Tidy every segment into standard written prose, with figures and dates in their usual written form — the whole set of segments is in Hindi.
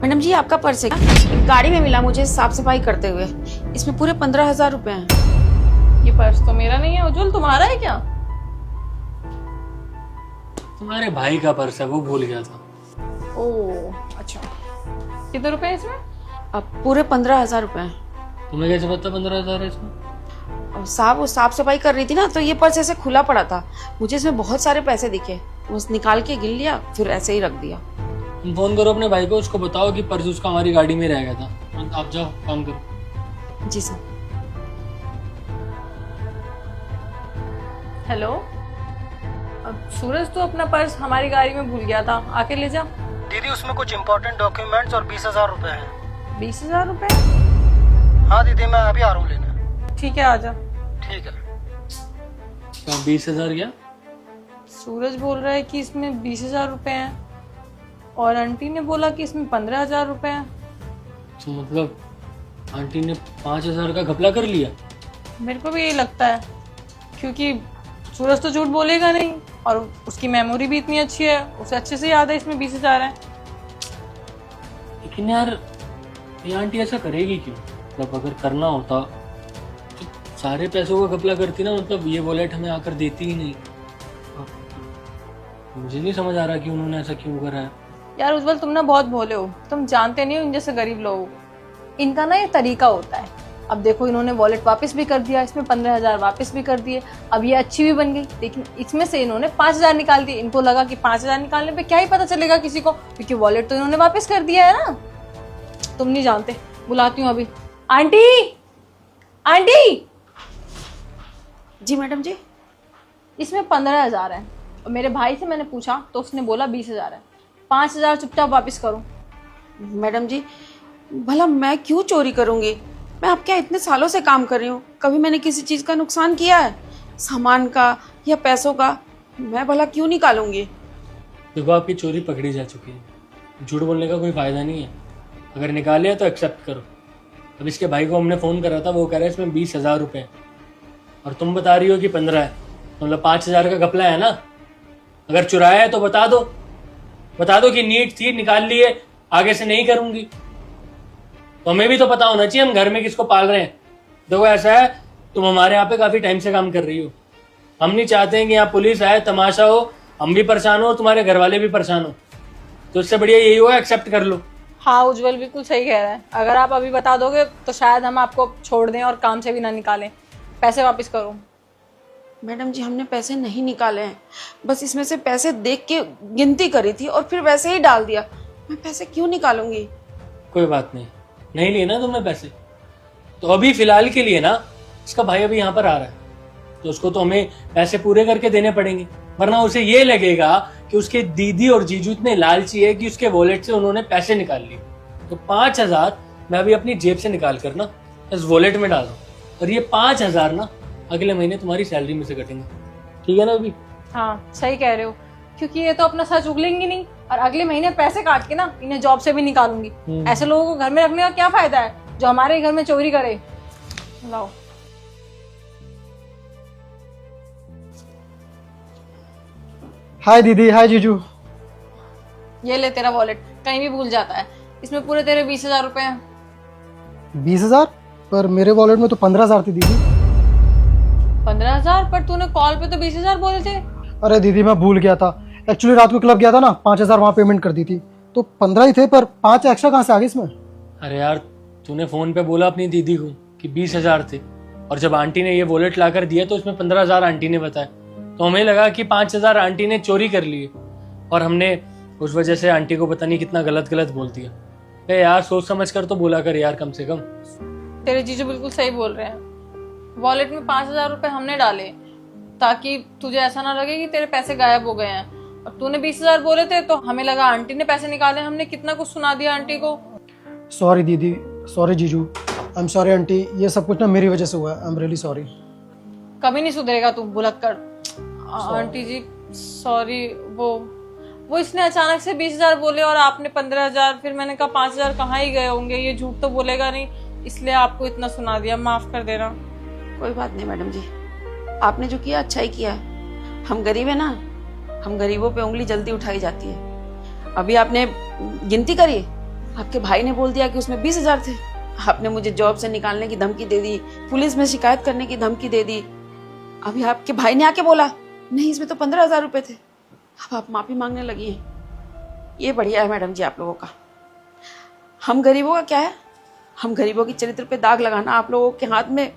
मैडम जी आपका पर्स है, गाड़ी में मिला मुझे साफ सफाई करते हुए। इसमें पूरे 15,000 रुपए हैं। ये पर्स तो मेरा नहीं है उज्जवल, तुम्हारा है क्या? तुम्हारे भाई का पर्स है, वो भूल गया था। ओह अच्छा, कितने रुपए हैं इसमें? अब पूरे 15,000 रुपए हैं। तुम्हें कैसे पता 15,000 है इसमें? अब साहब वो साफ सफाई कर रही थी ना, तो ये पर्स ऐसे खुला पड़ा था। मुझे इसमें बहुत सारे पैसे दिखे, बस निकाल के गिन लिया, फिर ऐसे ही रख दिया। तुम फोन करो अपने भाई को, उसको बताओ कि पर्स उसका हमारी गाड़ी में रह गया था। आप जाओ काम करो। जी सर। हेलो, अब सूरज तो अपना पर्स हमारी गाड़ी में भूल गया था, आके ले जा। दीदी उसमें कुछ इम्पोर्टेंट डॉक्यूमेंट्स और 20,000 रुपए हैं। 20,000 रुपए? हाँ दीदी मैं अभी आ रहा हूँ लेने। ठीक है, आजा। ठीक है। क्या 20,000 क्या? सूरज बोल रहा है कि इसमें 20,000 रुपए हैं और आंटी ने बोला कि इसमें 15,000 रुपए हैं। तो मतलब आंटी ने 5,000 का घपला कर लिया? मेरे को भी यही लगता है, क्योंकि सूरज तो झूठ बोलेगा नहीं और उसकी मेमोरी भी इतनी अच्छी है, उसे अच्छे से याद है इसमें 20,000 है। लेकिन यार ये आंटी ऐसा करेगी क्यों? मतलब अगर करना होता तो सारे पैसों का घपला करती ना, मतलब ये वॉलेट हमें आकर देती ही नहीं। मुझे नहीं समझ आ रहा कि उन्होंने ऐसा क्यों करा है। यार उज्जवल, तुम ना बहुत भोले हो, तुम जानते नहीं हो इन जैसे गरीब लोगों को। इनका ना ये तरीका होता है। अब देखो, इन्होंने वॉलेट वापस भी कर दिया, इसमें 15,000 वापस भी कर दिए। अब ये अच्छी भी बन गई, लेकिन इसमें से इन्होंने 5,000 निकाल दिए। इनको लगा कि 5,000 निकालने पे क्या ही पता चलेगा किसी को, क्योंकि वॉलेट तो इन्होंने वापस कर दिया है ना। तुम नहीं जानते, बुलाती हूँ अभी। Aunty, aunty! जी मैडम जी। इसमें 15,000 है और मेरे भाई से मैंने पूछा तो उसने बोला 20,000 है। 5,000 चुपचाप वापस करो। मैडम जी भला मैं क्यों चोरी करूंगी? मैं आपके यहाँ इतने सालों से काम कर रही हूँ, कभी मैंने किसी चीज का नुकसान किया है? सामान का या पैसों का? मैं भला क्यों निकालूंगी? देखो आपकी चोरी पकड़ी जा चुकी है, झूठ बोलने का कोई फायदा नहीं है। अगर निकाले तो एक्सेप्ट करो। अब इसके भाई को हमने फ़ोन करा था, वो कह रहा है इसमें 20,000 रुपये हैं और तुम बता रही हो कि 15 है, मतलब 5,000 का घपला है ना। अगर चुराया है तो बता दो कि नीट थी, निकाल लिए, आगे से नहीं करूंगी। तो हमें भी तो पता होना चाहिए हम घर में किसको पाल रहे हैं। देखो ऐसा है, तुम हमारे यहाँ पे काफ़ी टाइम से काम कर रही हो, हम नहीं चाहते हैं कि यहाँ पुलिस आए, तमाशा हो, हम भी परेशान हो और तुम्हारे घर वाले भी परेशान हो। तो इससे बढ़िया यही होगा, एक्सेप्ट कर लो। हाँ उज्जवल बिल्कुल सही कह रहा है। अगर आप अभी बता दोगे तो शायद हम आपको छोड़ दें और काम से भी ना निकालें। पैसे वापस करो। मैडम जी हमने पैसे नहीं निकाले हैं, बस इसमें से पैसे देख के गिनती करी थी और फिर वैसे ही डाल दिया। मैं पैसे क्यों निकालूंगी? कोई बात नहीं लिए ना तुमने पैसे, तो अभी फिलहाल के लिए ना इसका भाई अभी यहाँ पर आ रहा है, तो उसको तो हमें पैसे पूरे करके देने पड़ेंगे, वरना उसे ये लगेगा कि उसके दीदी और जीजू इतने लालची है कि उसके वॉलेट से उन्होंने पैसे निकाल लिए। तो 5,000 मैं अभी अपनी जेब से निकाल कर ना इस वॉलेट में डाल रहा हूँ, और ये 5,000 ना अगले महीने तुम्हारी सैलरी में से कटेंगे। ठीक है ना? अभी हाँ सही कह रहे हो, क्योंकि ये तो अपना सच उगलेंगी नहीं और अगले महीने पैसे काट के ना इन्हें जॉब से भी निकालूंगी। ऐसे लोगों को घर में रखने का क्या फायदा है जो हमारे घर में चोरी करे। लाओ। हाय दीदी, हाय जीजू। ये ले तेरा वॉलेट, कहीं भी भूल जाता है। इसमें पूरे तेरे 20,000 रुपए हैं। 20,000? पर मेरे वॉलेट में तो 15,000 थी दीदी। 15,000? पर तूने कॉल पे तो 20,000 बोले थे। अरे दीदी मैं भूल गया था, एक्चुअली रात को क्लब गया था ना, 5,000 वहाँ पेमेंट कर दी थी, तो 15 ही थे, पर 5 एक्स्ट्रा कहाँ से आ गए इसमें? अरे यार तूने फोन पे बोला अपनी दीदी को कि 20,000 थे, और जब आंटी ने ये वॉलेट ला कर दिया तो उसमें 15,000 आंटी ने बताया, तो हमें लगा कि 5,000 आंटी ने चोरी कर लिए और हमने उस वजह से आंटी को पता नहीं कितना गलत बोल दिया। अरे यार सोच समझ कर तो बोला कर यार, कम से कम। तेरे जीजू बिल्कुल सही बोल रहे हैं। वॉलेट में 5,000 रुपए हमने डाले ताकि तुझे ऐसा ना लगे कि तेरे पैसे गायब हो गए हैं, और तूने 20,000 बोले थे तो हमें लगा आंटी ने पैसे निकाले। हमने कितना कुछ सुना दिया आंटी को। सॉरी दीदी, सॉरी जीजू, आई एम सॉरी आंटी, ये सब कुछ ना मेरी वजह से हुआ है, आई एम रियली सॉरी। कभी नहीं सुधरेगा तू भुलक्कड़। आंटी जी सॉरी, वो इसने अचानक से 20,000 बोले और आपने 15,000, फिर मैंने कहा 5,000 कहाँ ही गए होंगे, ये झूठ तो बोलेगा नहीं, इसलिए आपको इतना सुना दिया, माफ कर देना। कोई बात नहीं मैडम जी, आपने जो किया अच्छा ही किया है। हम गरीब है ना, हम गरीबों पे उंगली जल्दी उठाई जाती है। अभी आपने गिनती करी, आपके भाई ने बोल दिया कि उसमें 20,000 थे। आपने मुझे जॉब से निकालने की धमकी दे दी, पुलिस में शिकायत करने की धमकी दे दी। अभी आपके भाई ने आके बोला नहीं इसमें तो 15,000 रुपए थे। अब आप माफी मांगने लगी हैं। ये बढ़िया है मैडम जी आप लोगों का। हम गरीबों का क्या है, हम गरीबों की चरित्र पे दाग लगाना आप लोगों के हाथ में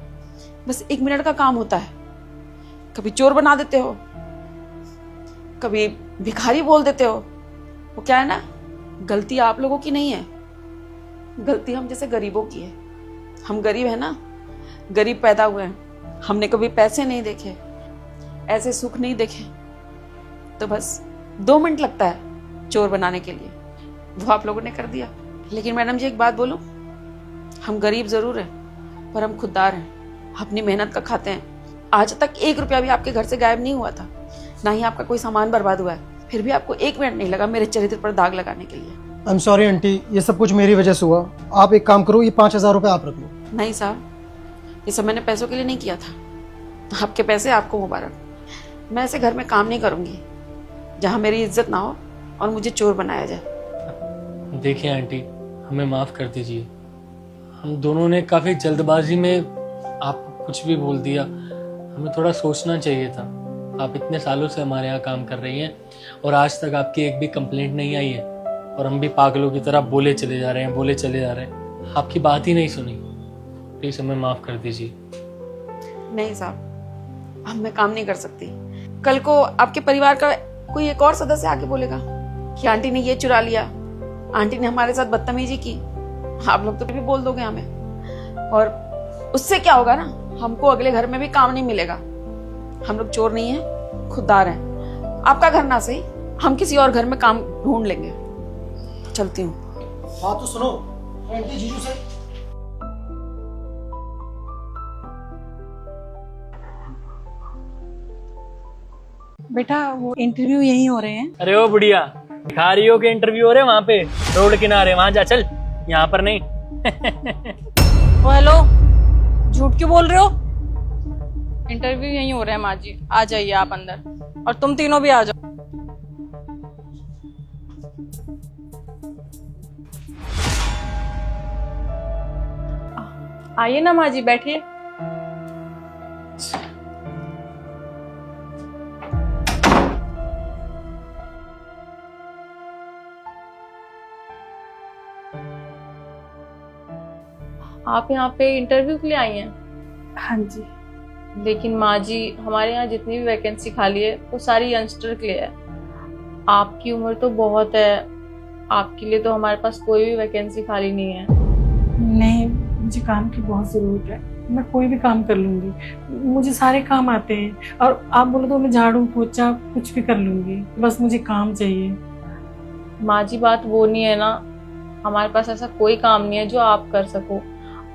बस 1 मिनट का काम होता है। कभी चोर बना देते हो, कभी भिखारी बोल देते हो। वो क्या है ना, गलती आप लोगों की नहीं है, गलती हम जैसे गरीबों की है। हम गरीब है ना, गरीब पैदा हुए हैं, हमने कभी पैसे नहीं देखे, ऐसे सुख नहीं देखे, तो बस 2 मिनट लगता है चोर बनाने के लिए, वो आप लोगों ने कर दिया। लेकिन मैडम जी एक बात बोलूं, हम गरीब जरूर हैं पर हम खुददार हैं, अपनी मेहनत का खाते हैं। आज तक 1 रुपया भी आपके घर से गायब नहीं हुआ था, ना ही आपका कोई सामान बर्बाद हुआ है, फिर भी आपको 1 मिनट नहीं लगा मेरे चरित्र पर दाग लगाने के लिए। आई एम सॉरी आंटी, ये सब कुछ मेरी वजह से हुआ। आप एक काम करो, ये 5,000 रुपये आप रख लो। नहीं साहब, ये सब मैंने पैसों के लिए नहीं किया था। आपके पैसे आपको मुबारक। मैं ऐसे घर में काम नहीं करूंगी जहां मेरी इज्जत ना हो और मुझे चोर बनाया जाए। देखिए आंटी, हमें माफ़ कर दीजिए। हम दोनों ने काफ़ी जल्दबाजी में आपको कुछ भी बोल दिया। हमें थोड़ा सोचना चाहिए था। आप इतने सालों से हमारे यहाँ काम कर रही हैं और आज तक आपकी एक भी कंप्लेंट नहीं आई है, और हम भी पागलों की तरह बोले चले जा रहे हैं। आपकी बात ही नहीं सुनी। प्लीज़ हमें माफ़ कर दीजिए। नहीं साहब, अब मैं काम नहीं कर सकती। कल को आपके परिवार का कोई एक और सदस्य आके बोलेगा कि आंटी ने ये चुरा लिया, आंटी ने हमारे साथ बदतमीजी की, आप लोग तो भी बोल दोगे हमें, और उससे क्या होगा ना, हमको अगले घर में भी काम नहीं मिलेगा। हम लोग चोर नहीं हैं, खुददार हैं। आपका घर ना सही, हम किसी और घर में काम ढूंढ लेंगे। चलती हूँ। बात तो सुनो आंटी, जीजू से। बेटा वो इंटरव्यू यहीं हो रहे हैं। अरे ओ बुढ़िया, दिखा रही हो कि इंटरव्यू हो रहे वहाँ पे रोड किनारे, वहाँ जा, चल, यहाँ पर नहीं। ओ हेलो, झूठ क्यों बोल रहे हो? इंटरव्यू यहीं हो रहा है माँ जी, आ जाइए आप अंदर, और तुम तीनों भी आ जाओ। आइए ना माँ जी, बैठिए। आप यहाँ पे इंटरव्यू के लिए आई हैं? हाँ जी। लेकिन माँ जी, हमारे यहाँ जितनी भी वैकेंसी खाली है वो सारी यंगस्टर के लिए है। आपकी उम्र तो बहुत है, आपके लिए तो हमारे पास कोई भी वैकेंसी खाली नहीं है। नहीं, मुझे काम की बहुत ज़रूरत है, मैं कोई भी काम कर लूँगी, मुझे सारे काम आते हैं, और आप बोलो तो मैं झाड़ू पोछा कुछ भी कर लूँगी, बस मुझे काम चाहिए। माँ जी बात वो नहीं है ना, हमारे पास ऐसा कोई काम नहीं है जो आप कर सको,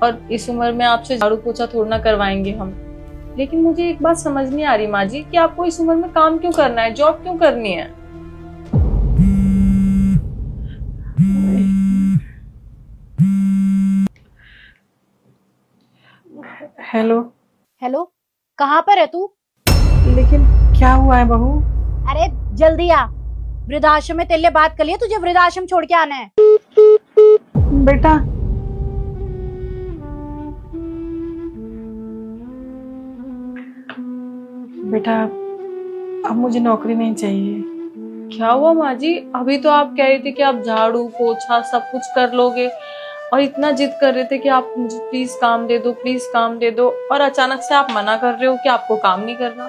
और इस उम्र में आपसे झाड़ू पोछा थोड़ा ना करवाएंगे हम। लेकिन मुझे एक बात समझ नहीं आ रही माँ जी कि आपको इस उम्र में काम क्यों करना है, जॉब क्यों करनी है? हेलो। हेलो, कहाँ पर है तू? लेकिन क्या हुआ है बहू? अरे जल्दी आ, वृद्धाश्रम में तेरे लिए बात कर लिया, तुझे वृद्धाश्रम छोड़ के आना है। बेटा बेटा अब मुझे नौकरी नहीं चाहिए। क्या हुआ माँ जी? अभी तो आप कह रही थी कि आप झाड़ू पोछा सब कुछ कर लोगे, और इतना जिद कर रहे थे कि आप मुझे प्लीज काम दे दो, प्लीज काम दे दो, और अचानक से आप मना कर रहे हो कि आपको काम नहीं करना।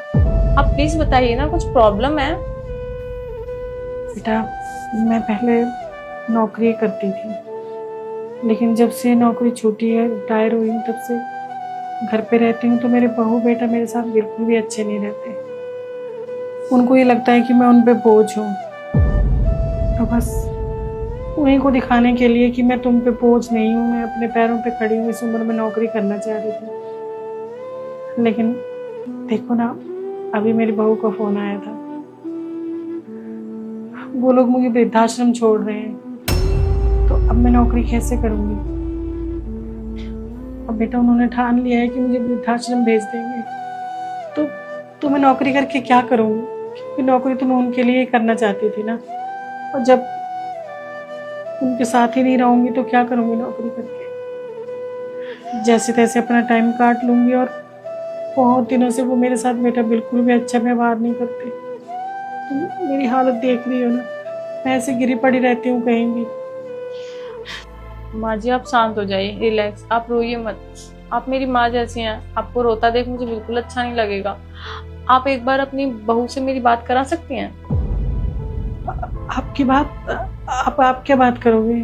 आप प्लीज बताइए ना, कुछ प्रॉब्लम है? बेटा मैं पहले नौकरी करती थी, लेकिन जब से नौकरी छूटी है, रिटायर हुई हूँ, तब से घर पे रहती हूँ, तो मेरे बहू बेटा मेरे साथ बिल्कुल भी अच्छे नहीं रहते। उनको ये लगता है कि मैं उन पे बोझ हूँ, तो बस उन्हीं को दिखाने के लिए कि मैं तुम पे बोझ नहीं हूँ, मैं अपने पैरों पे खड़ी हूँ, इस उम्र में नौकरी करना चाह रही थी। लेकिन देखो ना, अभी मेरी बहू का फोन आया था, वो लोग मुझे वृद्धाश्रम छोड़ रहे हैं, तो अब मैं नौकरी कैसे करूँगी? अब बेटा उन्होंने ठान लिया है कि मुझे वृद्धाश्रम भेज देंगे, तो मैं नौकरी करके क्या करूँगी? क्योंकि नौकरी तो मैं उनके लिए ही करना चाहती थी ना। और उनके साथ ही नहीं रहूंगी तो क्या करूंगी नौकरी करके। जैसे तैसे अपना टाइम काट लूंगी। और बहुत दिनों से वो मेरे साथ बेटा बिल्कुल भी अच्छा व्यवहार नहीं करते। तुम मेरी हालत देख रही हो ना, मैं ऐसे गिरी पड़ी रहती हूँ कहीं भी। माँ जी आप शांत हो जाइए, रिलैक्स, आप रोइए मत। आप मेरी माँ जैसी हैं, आपको रोता देख मुझे बिल्कुल अच्छा नहीं लगेगा। आप एक बार अपनी बहू से मेरी बात करा सकती हैं? आपकी बात, आप क्या बात करोगे?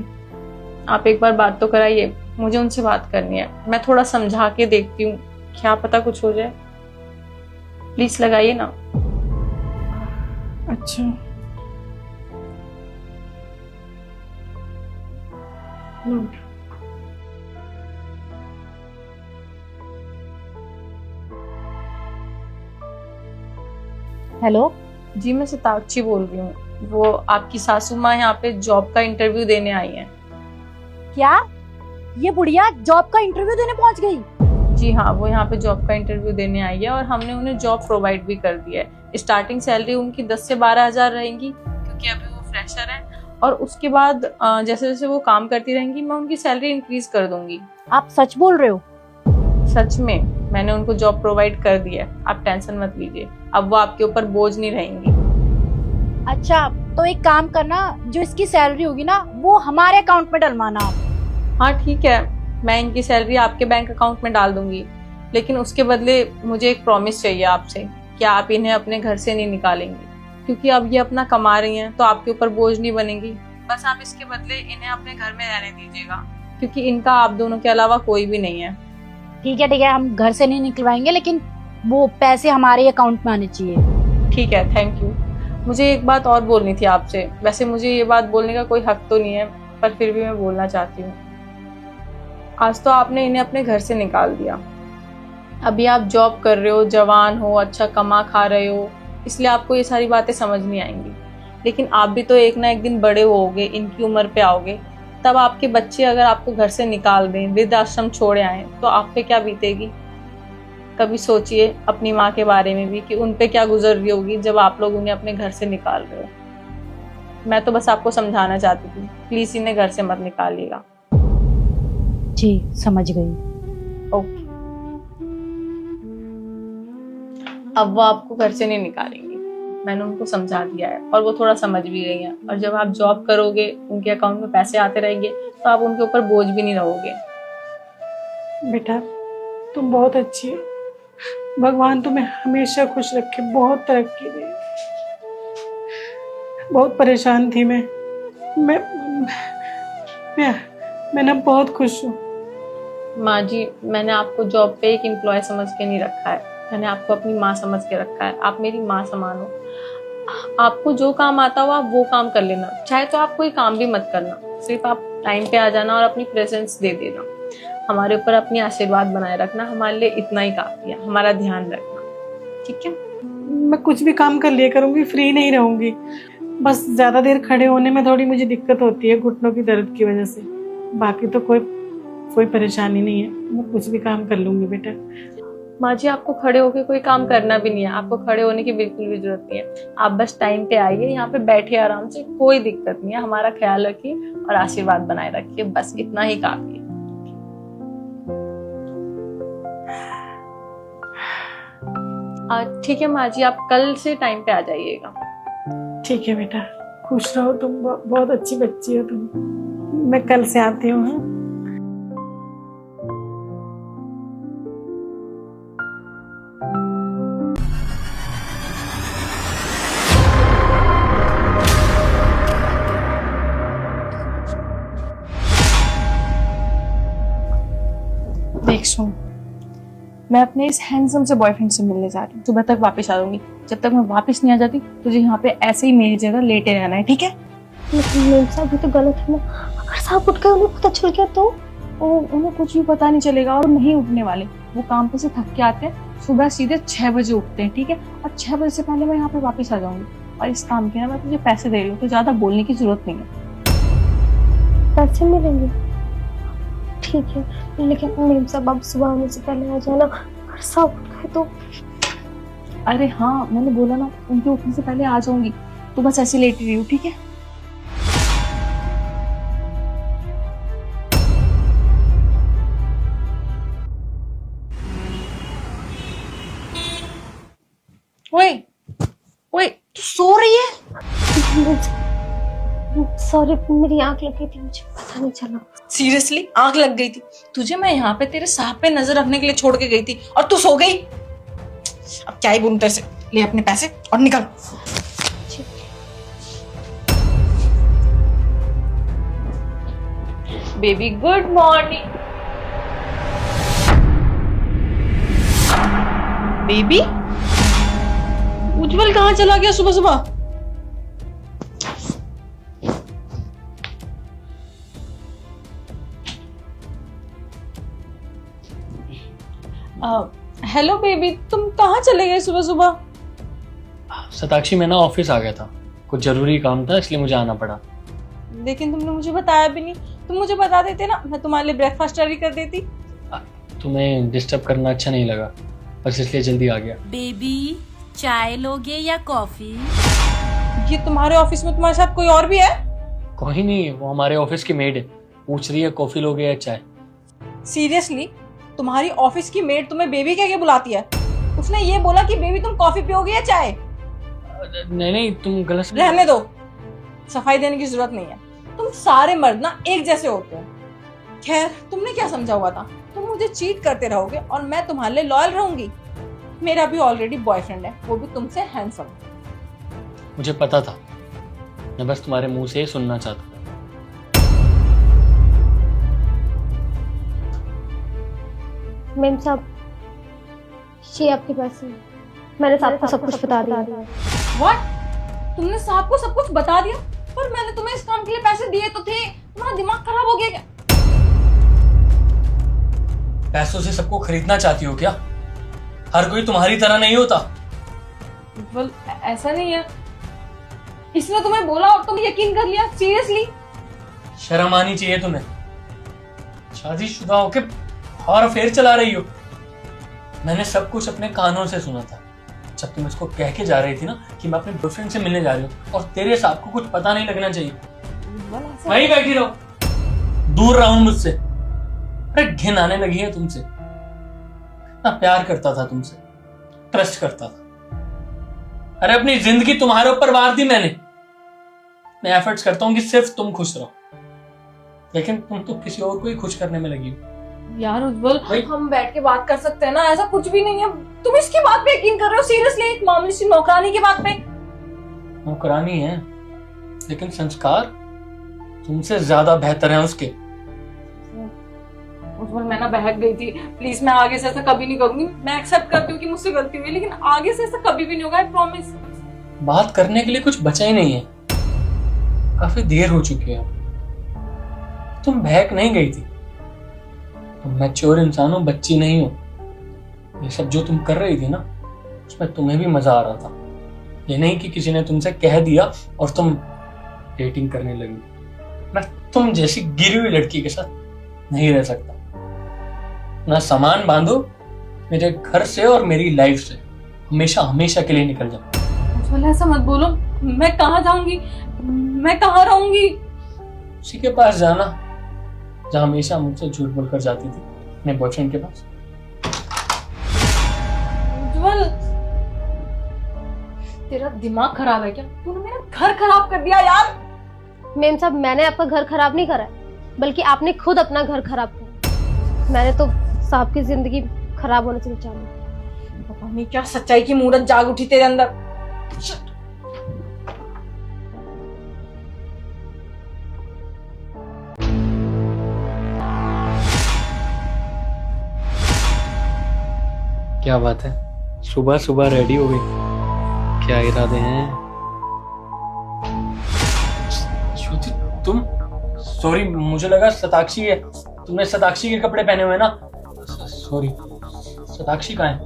आप एक बार बात तो कराइए, मुझे उनसे बात करनी है। मैं थोड़ा समझा के देखती हूँ, क्या पता कुछ हो जाए। प्लीज लगाइए ना। अच्छा, लो। हेलो, जी मैं सिताक्षी बोल रही हूँ। वो आपकी सासू माँ यहाँ पे जॉब का इंटरव्यू देने आई हैं। क्या ये बुढ़िया जॉब का इंटरव्यू देने पहुंच गई? जी हाँ, वो यहाँ पे जॉब का इंटरव्यू देने आई है और हमने उन्हें जॉब प्रोवाइड भी कर दिया है। स्टार्टिंग सैलरी उनकी 10 से 12 हजार रहेंगी, क्योंकि अभी वो फ्रेशर हैं। और उसके बाद जैसे जैसे वो काम करती रहेंगी मैं उनकी सैलरी इंक्रीज कर दूंगी। आप सच बोल रहे हो? सच में, मैंने उनको जॉब प्रोवाइड कर दिया है, आप टेंशन मत लीजिए। अब वो आपके ऊपर बोझ नहीं रहेंगी। अच्छा, तो एक काम करना, जो इसकी सैलरी होगी ना वो हमारे अकाउंट में डलवाना आप। हाँ ठीक है, मैं इनकी सैलरी आपके बैंक अकाउंट में डाल दूंगी, लेकिन उसके बदले मुझे एक प्रॉमिस चाहिए आपसे कि आप इन्हें अपने घर से नहीं निकालेंगे, क्योंकि अब ये अपना कमा रही हैं तो आपके ऊपर बोझ नहीं बनेंगी। बस आप इसके बदले इन्हें अपने घर में रहने दीजिएगा, क्योंकि इनका आप दोनों के अलावा कोई भी नहीं है। ठीक है, हम घर से नहीं निकलवाएंगे, लेकिन वो पैसे हमारे अकाउंट में आने चाहिए। ठीक है, थैंक यू। मुझे एक बात और बोलनी थी आपसे। वैसे मुझे ये बात बोलने का कोई हक तो नहीं है, पर फिर भी मैं बोलना चाहती हूँ। आज तो आपने इन्हें अपने घर से निकाल दिया। अभी आप जॉब कर रहे हो, जवान हो, अच्छा कमा खा रहे हो, इसलिए आपको ये सारी बातें समझ नहीं आएंगी। लेकिन आप भी तो एक ना एक दिन बड़े होगे, इनकी उम्र पे आओगे, तब आपके बच्चे अगर आपको घर से निकाल दें, वृद्धाश्रम छोड़े आए, तो आप पे क्या बीतेगी। कभी सोचिए अपनी माँ के बारे में भी कि उन पे क्या गुजर रही होगी जब आप लोग उन्हें अपने घर से निकाल रहे हो। मैं तो बस आपको समझाना चाहती थी, प्लीज इन्हें घर से मत निकालिएगा। जी समझ गई। ओके, अब वो आपको घर से नहीं निकालेंगे, मैंने उनको समझा दिया है और वो थोड़ा समझ भी गई हैं। और जब आप जॉब करोगे, उनके अकाउंट में पैसे आते रहेंगे, तो आप उनके ऊपर बोझ भी नहीं रहोगे। बेटा तुम बहुत अच्छी है, भगवान तुम्हें हमेशा खुश रखे, बहुत तरक्की दे। बहुत परेशान थी मैं ना बहुत खुश हूँ। माँ जी, मैंने आपको जॉब पे एक एम्प्लॉय समझ के नहीं रखा है, मैंने आपको अपनी माँ समझ के रखा है। आप मेरी माँ समान हो। आपको जो काम आता हो आप वो काम कर लेना, चाहे तो आप कोई काम भी मत करना, सिर्फ आप टाइम पे आ जाना और अपनी प्रेजेंस दे देना। हमारे ऊपर अपनी आशीर्वाद बनाए रखना, हमारे लिए इतना ही काफी है। हमारा ध्यान रखना, ठीक है? मैं कुछ भी काम कर लिया करूंगी, फ्री नहीं रहूंगी। बस ज्यादा देर खड़े होने में थोड़ी मुझे दिक्कत होती है घुटनों की दर्द की वजह से। बाकी तो कोई परेशानी नहीं है, मैं कुछ भी काम कर लूंगी बेटा। माँ जी, आपको खड़े होके कोई काम करना भी नहीं है, आपको खड़े होने की बिल्कुल भी जरूरत नहीं है। आप बस टाइम पे आइए, यहाँ पे बैठिए आराम से, कोई दिक्कत नहीं है। हमारा ख्याल रखिए और आशीर्वाद बनाए रखिए, बस इतना ही काफी है। ठीक है माँ जी, आप कल से टाइम पे आ जाइएगा। ठीक है बेटा, खुश रहो तुम, बहुत अच्छी बच्ची हो तुम। मैं कल से आती हूँ। हाँ? देख सुन, मैं अपने इस हैंडसम से बॉयफ्रेंड से मिलने जा रही हूँ, सुबह तक वापस आ जाऊंगी। जब तक मैं वापस नहीं आ जाती तुझे यहाँ पे ऐसे ही मेरी जगह लेटे रहना है, ठीक है? मेम साहब ये तो गलत है ना, अगर साहब उठ गए उन्हें पता चल गया तो? उन्हें कुछ भी पता नहीं चलेगा और नहीं उठने वाले। वो काम पे से थक के आते हैं, सुबह सीधे 6 बजे उठते हैं, ठीक है? और 6 बजे से पहले मैं यहाँ पे वापस आ जाऊंगी। और इस काम के ना मैं तुझे पैसे दे रही हूँ, तो ज्यादा बोलने की जरूरत नहीं है। पैसे मिलेंगे? ठीक है, लेकिन मेम साहब आप सुबह आने से पहले आ जाना, अगर साहब उठ गए तो? अरे हाँ, मैंने बोला ना उनके उठने से पहले आ जाऊंगी, तो बस ऐसे लेटी रही हूँ, ठीक है? सॉरी, मेरी आंख लग गई थी, मुझे पता नहीं चला। सीरियसली आंख लग गई थी तुझे? मैं यहाँ पे तेरे साहब पे नजर रखने के लिए छोड़ के गई थी और तू सो गई। अब क्या ही बोलूं तेरे से, ले अपने पैसे और निकल। Baby good morning. बेबी उज्जवल कहाँ चला गया सुबह सुबह? हेलो बेबी, तुम कहाँ चले गए सुबह सुबह? सताक्षी, मैं ना ऑफिस आ गया था, कुछ जरूरी काम था इसलिए मुझे आना पड़ा। लेकिन तुमने मुझे बताया भी नहीं। तुम मुझे बता देते ना, मैं तुम्हारे लिए ब्रेकफास्ट रेडी कर देती। तुम्हें डिस्टर्ब करना अच्छा नहीं लगा, बस इसलिए जल्दी आ गया। बेबी चाय लोगे या कॉफी? ये तुम्हारे ऑफिस में तुम्हारे साथ कोई और भी है? कोई नहीं, वो हमारे ऑफिस की मेड है, पूछ रही है कॉफी लोगे या चाय। सीरियसली तुम्हारी ऑफिस की मेड तुम्हें बेबी कह के बुलाती है? उसने ये बोला कि बेबी तुम कॉफी पियोगे या चाय? नहीं, तुम गलत रहने दो, सफाई देने की जरूरत नहीं है। तुम सारे मर्द ना एक जैसे होते हो। खैर, तुमने क्या समझा हुआ था? तुम मुझे चीट करते रहोगे और मैं तुम्हारे लिए लॉयल रहूंगी। मेरा भी ऑलरेडी बॉयफ्रेंड है, वो भी तुमसे हैंडसम। मुझे पता था, मैं बस तुम्हारे मुंह से ही सुनना चाहता था। मेम साहब, ये आपके पैसे, मैंने साहब को सब कुछ बता दिया। व्हाट? तुमने साहब को सब कुछ बता दिया? पर मैंने तुम्हें इस काम के लिए पैसे दिए तो थे। तुम्हारा दिमाग खराब हो गया क्या? पैसों से सबको खरीदना चाहती हो क्या? हर कोई तुम्हारी तरह नहीं होता। well, ऐसा नहीं है। इसने तुम्हें बोला और तुम यकीन कर लिया? सीरियसली? शर्म आनी चाहिए तुम्हें, शादीशुदा होके और अफेयर चला रही हो। मैंने सब कुछ अपने कानों से सुना था जब तुम इसको कह के जा रही थी ना कि मैं अपने बॉयफ्रेंड से मिलने जा रही हूँ, और तेरे साहब को कुछ पता नहीं लगना चाहिए। वहीं बैठी रहो, दूर रहो मुझसे। अरे घिन आने लगी है तुमसे। कितना प्यार करता था तुमसे, ट्रस्ट करता था। अरे अपनी जिंदगी तुम्हारे ऊपर वार दी मैंने। मैं एफर्ट्स करता हूँ कि सिर्फ तुम खुश रहो, लेकिन तुम तो किसी और को ही खुश करने में लगी हो। यार उज्जवल, हम बैठ के बात कर सकते हैं ना, ऐसा कुछ भी नहीं है। तुम इसकी बात पे यकीन कर रहे हो? सीरियसली, एक मामूली सी नौकरानी की बात पे? नौकरानी है, लेकिन संस्कार तुमसे ज्यादा बेहतर है उसके। उज्जवल, मैं ना बहक गई थी। प्लीज, मैं आगे से ऐसा कभी नहीं करूंगी। मैं एक्सेप्ट करती हूँ कि मुझसे गलती हुई, लेकिन आगे से ऐसा कभी भी नहीं होगा, आई प्रॉमिस। बात करने के लिए कुछ बचा ही नहीं है, काफी देर हो चुकी है। तुम बहक नहीं गई थी, तुम मैच्योर इंसान हो, बच्ची नहीं हो। ये सब जो तुम कर रही थी ना, उसमें तुम्हें भी मजा आ रहा था। ये नहीं कि किसी ने तुमसे कह दिया और तुम डेटिंग करने लगी। मैं तुम जैसी गिरी हुई लड़की के साथ नहीं रह सकता। ना सामान बांधो मेरे घर से और मेरी लाइफ से, हमेशा हमेशा के लिए निकल जाओ। उज्जवल, ऐसा मत बोलो। मैं कहाँ जाऊंगी? मैं कहाँ रहूंगी? उसी के पास जाना जहां हमेशा मुझसे झूठ बोलकर जाती थी, अपने बॉयफ्रेंड के पास। उज्जवल, तेरा दिमाग खराब है क्या? तूने मेरा घर खराब कर दिया यार। मेम साहब, मैंने आपका घर खराब नहीं करा है, बल्कि आपने खुद अपना घर खराब किया। मैंने तो साहब की जिंदगी खराब होने से बचा ली। पता नहीं क्या सच्चाई की मूरत जाग उठी तेरे अंदर। क्या बात है, सुबह सुबह रेडी हो गई? क्या इरादे हैं? श्रुति, तुम? सॉरी, मुझे लगा सताक्षी है। तुमने सताक्षी के कपड़े पहने हुए ना। सॉरी, सताक्षी कहाँ है?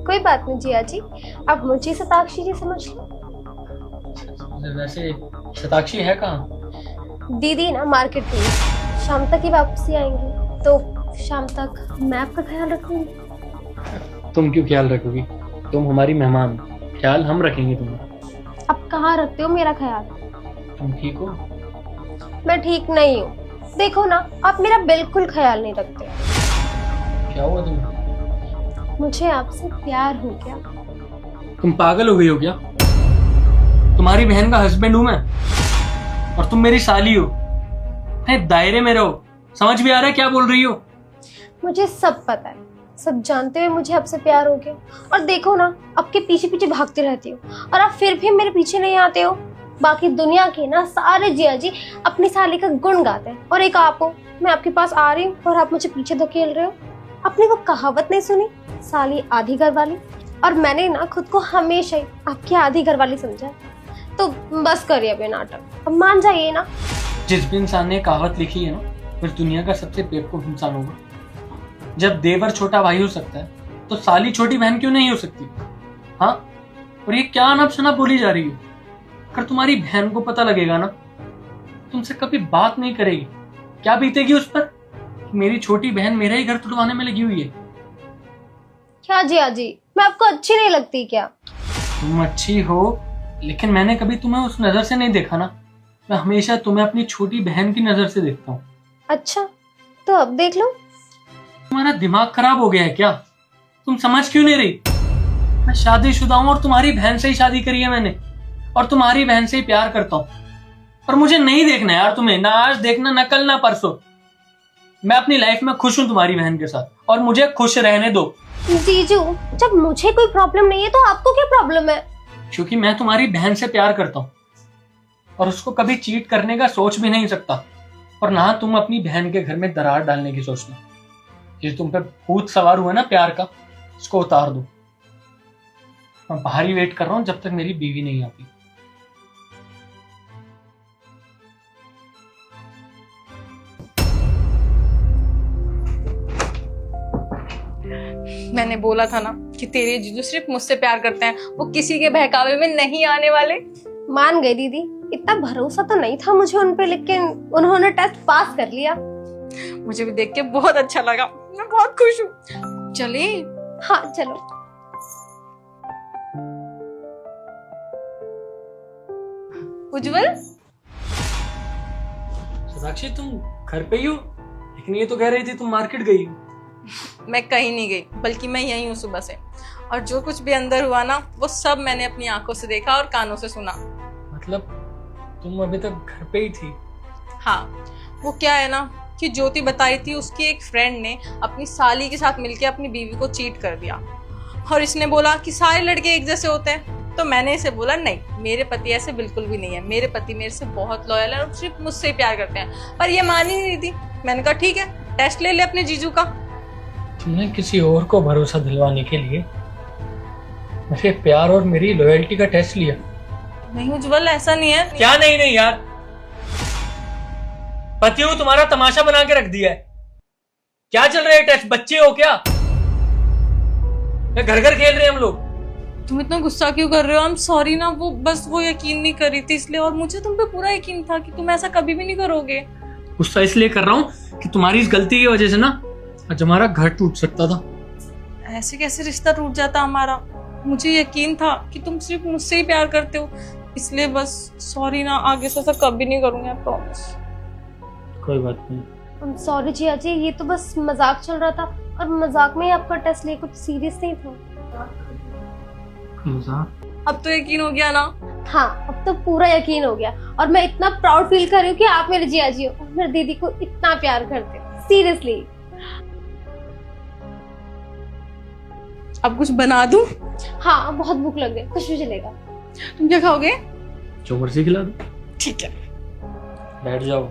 कोई बात नहीं जिया जी, आप मुझे सताक्षी जी समझ लो। वैसे सताक्षी है कहाँ? दीदी ना मार्केट गई, शाम तक ही वापसी आएंगी, तो शाम तक मैं आपका ख्याल रखूंगी। तुम क्यों ख्याल रखोगी? तुम हमारी मेहमान, ख्याल हम रखेंगे तुम्हारा। आप कहाँ रखते हो मेरा ख्याल? तुम ठीक हो? मैं ठीक नहीं हूँ। देखो ना, आप मेरा बिल्कुल ख्याल नहीं रखते। क्या हुआ तुम्हें? मुझे आपसे प्यार हो गया। तुम पागल हो गई हो क्या? तुम्हारी बहन का हस्बैंड हूं मैं। और तुम मेरी साली हो। अपने दायरे में रहो। समझ भी आ रहा है क्या बोल रही हो? मुझे सब पता है, सब जानते हुए मुझे आपसे प्यार हो गया। और देखो ना, आपके पीछे पीछे भागती रहती हो और आप फिर भी मेरे पीछे नहीं आते हो। बाकी दुनिया के ना सारे जिया जी अपनी साली का गुण गाते हैं, और एक आप हो। मैं आपके पास आ रही हूँ और आप मुझे पीछे धकेल रहे हो। आपने वो कहावत नहीं सुनी, साली आधी घर वाली? और मैंने ना खुद को हमेशा ही आपकी आधी घर वाली समझा है। तो बस करिए अब ये नाटक, अब मान जाइए ना। जिस भी इंसान ने कहावत लिखी है ना, उस दुनिया का सबसे बेवकूफ इंसान होगा। जब देवर छोटा भाई हो सकता है तो साली छोटी बहन क्यों नहीं हो सकती? हाँ, और ये क्या अनब शनब बोली जा रही है? अगर तुम्हारी बहन को पता लगेगा ना, तुमसे कभी बात नहीं करेगी। क्या बीतेगी उस पर कि मेरी छोटी बहन मेरा ही घर तुड़वाने में लगी हुई है। क्या जिया जी, मैं आपको अच्छी नहीं लगती क्या? तुम अच्छी हो, लेकिन मैंने कभी तुम्हें उस नजर से नहीं देखा ना। मैं हमेशा तुम्हें अपनी छोटी बहन की नजर से देखता हूँ। अच्छा, तो अब देख लो। तुम्हारा दिमाग खराब हो गया है क्या? तुम समझ क्यों नहीं रही? मैं शादीशुदा हूं और तुम्हारी बहन से ही शादी करी है मैंने, और तुम्हारी बहन से ही प्यार करता हूँ। और मुझे नहीं देखना यार तुम्हें, ना आज देखना, ना कल, ना परसों। मैं अपनी लाइफ में खुश हूँ तुम्हारी बहन के साथ, और मुझे खुश रहने दो। जीजू, जब मुझे कोई प्रॉब्लम नहीं है तो आपको क्या प्रॉब्लम है? क्योंकि मैं तुम्हारी बहन से प्यार करता हूँ और उसको कभी चीट करने का सोच भी नहीं सकता। और ना तुम अपनी बहन के घर में दरार डालने की सोचना। ये तुम पे भूत सवार हुआ ना प्यार का, इसको उतार दो। मैं बाहर ही वेट कर रहा हूँ जब तक मेरी बीवी नहीं आती। मैंने बोला था ना कि तेरे जीजू सिर्फ मुझसे प्यार करते हैं, वो किसी के बहकावे में नहीं आने वाले। मान गई दीदी, इतना भरोसा तो नहीं था मुझे उन पे, लेकिन उन्होंने टेस्ट पास कर लिया। मुझे भी देख के बहुत अच्छा लगा, मैं बहुत खुश हूँ। चले? हाँ चलो। उज्जवल, सोनाक्षी तुम घर पे ही हो? लेकिन ये तो कह रही थी तुम मार्केट गई। मैं कहीं नहीं गई, बल्कि मैं यहीं हूँ सुबह से। और जो कुछ भी अंदर हुआ ना, वो सब मैंने अपनी आंखों से देखा और कानों से सुना। मतलब तुम अभी तक घर पे ही थी? हाँ, वो क्या है ना कि ज्योति बताई थी उसकी एक फ्रेंड ने अपनी साली के साथ मिलकर अपनी बीवी को चीट कर दिया। और इसने बोला कि सारे लड़के एक जैसे होते हैं। तो मैंने इसे बोला नहीं, मेरे पति ऐसे बिल्कुल भी नहीं है। मेरे पति मेरे से बहुत लॉयल है और सिर्फ मुझसे ही प्यार करते हैं। पर ये मान ही नहीं थी। मैंने कहा ठीक है, टेस्ट ले ले अपने जीजू का। तुमने किसी और को भरोसा दिलवाने के लिए मेरे प्यार और मेरी लॉयल्टी का टेस्ट लिया? नहीं उज्जवल, ऐसा नहीं है। क्या नहीं नहीं यार, पति हूं तुम्हारा तमाशा बना के रख दिया है। क्या चल रहा है टेस्ट? बच्चे हो क्या? घर घर खेल रहे हैं हम लोग। तुम इतना गुस्सा क्यों कर रहे हो? आई एम सॉरी ना, वो यकीन नहीं कर रही थी इसलिए, और मुझे तुम पे पूरा यकीन था कि तुम ऐसा कभी भी नहीं करोगे। गुस्सा इसलिए कर रहा हूँ कि तुम्हारी इस गलती की वजह से ना आज हमारा घर टूट सकता था। ऐसे कैसे रिश्ता टूट जाता हमारा? मुझे यकीन था कि तुम सिर्फ मुझसे ही प्यार करते हो, इसलिए बस सॉरी ना, आगे से ऐसा कभी नहीं करूंगी, आई प्रॉमिस। कोई बात नहीं। सॉरी जिया जी, ये तो बस मजाक चल रहा था, और मजाक में ही आपका टेस्ट लिए, कुछ सीरियस नहीं था। मजाक? अब तो यकीन हो गया ना? हाँ, अब तो पूरा यकीन हो गया, और मैं इतना प्राउड फील कर रही हूँ कि आप मेरे जिया जी हो और मेरी दीदी को इतना प्यार करते हो, सीरियसली। अब कुछ बना दूं? हाँ, बहुत भूख लग गई, कुछ भी चलेगा। तुम क्या खाओगे? जो मर्जी खिला दो। ठीक है। बैठ जाओ।